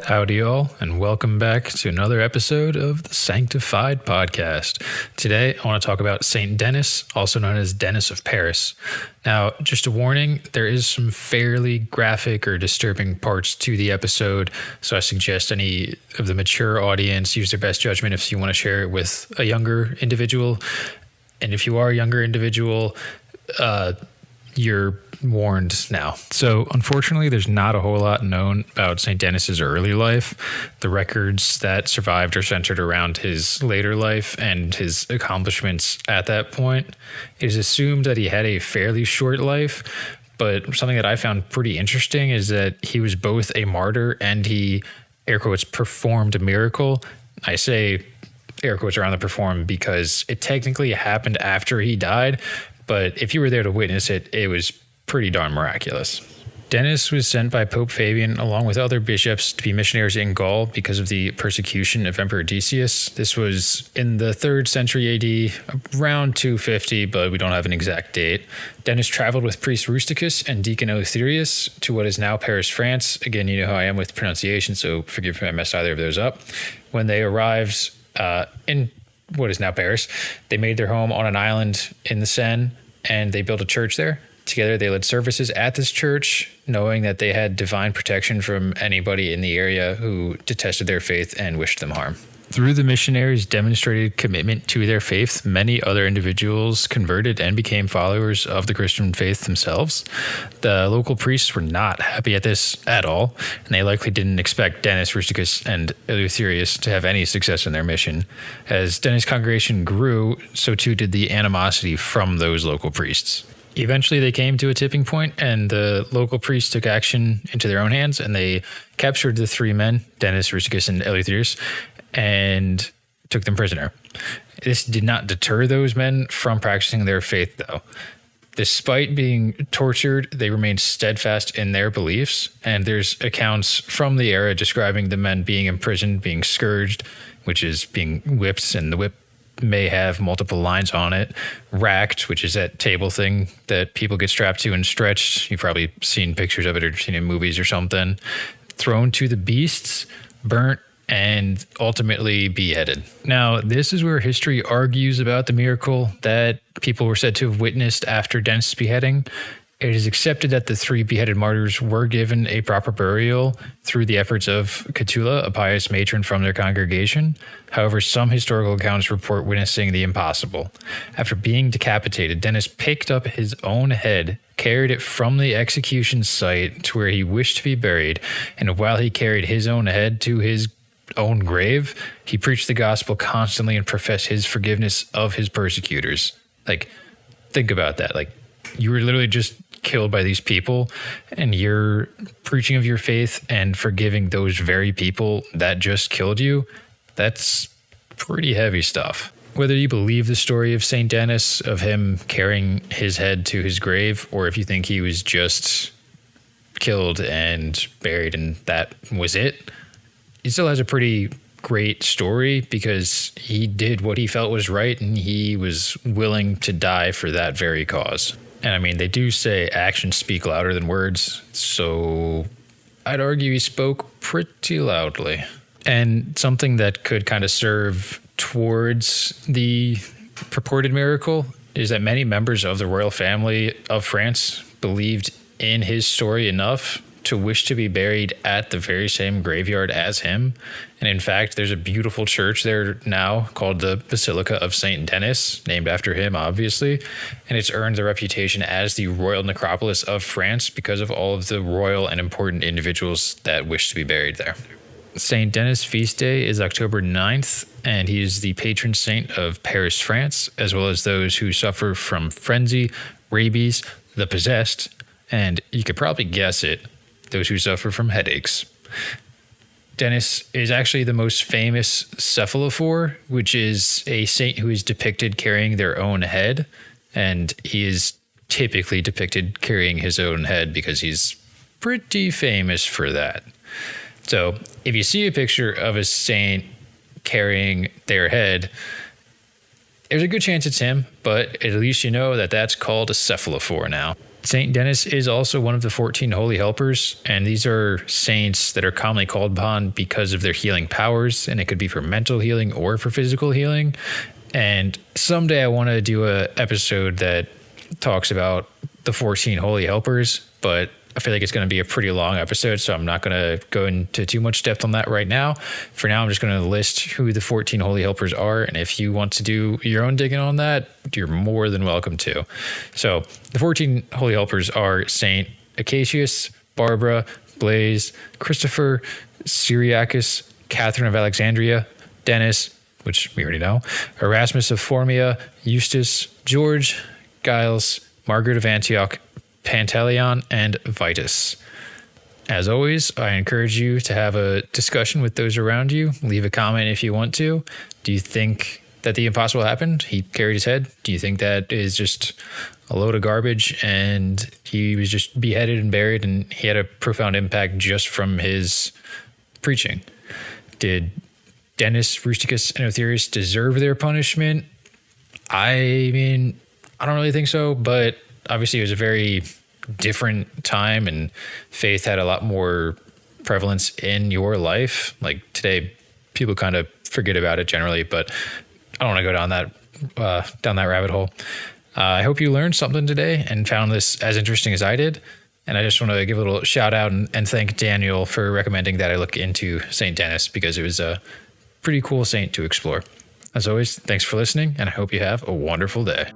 Howdy all, and welcome back to another episode of the Sanctified Podcast. Today, I want to talk about Saint Denis, also known as Denis of Paris. Now, just a warning, there is some fairly graphic or disturbing parts to the episode, so I suggest any of the mature audience use their best judgment if you want to share it with a younger individual. And if you are a younger individual, you're warned now. So unfortunately, there's not a whole lot known about St. Denis's early life. The records that survived are centered around his later life and his accomplishments at that point. It is assumed that he had a fairly short life, but something that I found pretty interesting is that he was both a martyr and he, air quotes, performed a miracle. I say air quotes around the perform because it technically happened after he died, but if you were there to witness it, it was pretty darn miraculous. Denis was sent by Pope Fabian along with other bishops to be missionaries in Gaul because of the persecution of Emperor Decius. This was in the 3rd century AD, around 250, but we don't have an exact date. Denis traveled with priest Rusticus and deacon Eleutherius to what is now Paris, France. Again, you know how I am with pronunciation, so forgive me if I messed either of those up. When they arrived in what is now Paris, they made their home on an island in the Seine, and they built a church there. Together, they led services at this church, knowing that they had divine protection from anybody in the area who detested their faith and wished them harm. Through the missionaries' demonstrated commitment to their faith, many other individuals converted and became followers of the Christian faith themselves. The local priests were not happy at this at all, and they likely didn't expect Denis, Rusticus, and Eleutherius to have any success in their mission. As Denis' congregation grew, so too did the animosity from those local priests. Eventually, they came to a tipping point, and the local priests took action into their own hands, and they captured the 3 men, Denis, Rusticus, and Eleutherius, and took them prisoner. This did not deter those men from practicing their faith, though. Despite being tortured, they remained steadfast in their beliefs, and there's accounts from the era describing the men being imprisoned, being scourged, which is being whipped, and the whip may have multiple lines on it, racked, which is that table thing that people get strapped to and stretched. You've probably seen pictures of it or seen it in movies or something. Thrown to the beasts, burnt, and ultimately beheaded. Now, this is where history argues about the miracle that people were said to have witnessed after Denis' beheading. It is accepted that the 3 beheaded martyrs were given a proper burial through the efforts of Catulla, a pious matron from their congregation. However, some historical accounts report witnessing the impossible. After being decapitated, Denis picked up his own head, carried it from the execution site to where he wished to be buried, and while he carried his own head to his own grave, he preached the gospel constantly and professed his forgiveness of his persecutors. Think about that. You were literally just killed by these people, and you're preaching of your faith and forgiving those very people that just killed you. That's pretty heavy stuff. Whether you believe the story of St. Denis, of him carrying his head to his grave, or if you think he was just killed and buried and that was it, he still has a pretty great story because he did what he felt was right and he was willing to die for that very cause. And I mean, they do say actions speak louder than words, so I'd argue he spoke pretty loudly. And something that could kind of serve towards the purported miracle is that many members of the royal family of France believed in his story enough to wish to be buried at the very same graveyard as him. And in fact, there's a beautiful church there now called the Basilica of Saint Denis, named after him, obviously. And it's earned the reputation as the royal necropolis of France because of all of the royal and important individuals that wish to be buried there. Saint Denis' feast day is October 9th, and he is the patron saint of Paris, France, as well as those who suffer from frenzy, rabies, the possessed, and you could probably guess it, those who suffer from headaches. Denis is actually the most famous cephalophore, which is a saint who is depicted carrying their own head, and he is typically depicted carrying his own head because he's pretty famous for that. So if you see a picture of a saint carrying their head, there's a good chance it's him, but at least you know that that's called a cephalophore now. Saint Denis is also one of the 14 holy helpers, and these are saints that are commonly called upon because of their healing powers, and it could be for mental healing or for physical healing. And someday I want to do a episode that talks about the 14 holy helpers, but I feel like it's going to be a pretty long episode, so I'm not going to go into too much depth on that right now. For now, I'm just going to list who the 14 holy helpers are, and if you want to do your own digging on that, you're more than welcome to. So the 14 holy helpers are Saint Acacius, Barbara, Blaise, Christopher, Cyriacus, Catherine of Alexandria, Denis, which we already know, Erasmus of Formia, Eustace, George, Giles, Margaret of Antioch, Pantaleon, and Vitus. As always, I encourage you to have a discussion with those around you. Leave a comment if you want to. Do you think that the impossible happened? He carried his head? Do you think that is just a load of garbage and he was just beheaded and buried and he had a profound impact just from his preaching? Did Denis, Rusticus, and Otherius deserve their punishment? I mean, I don't really think so, but obviously it was a very different time and faith had a lot more prevalence in your life. Like today, people kind of forget about it generally, but I don't want to go down that rabbit hole. I hope you learned something today and found this as interesting as I did. And I just want to give a little shout out and thank Daniel for recommending that I look into St. Denis because it was a pretty cool saint to explore. As always, thanks for listening, and I hope you have a wonderful day.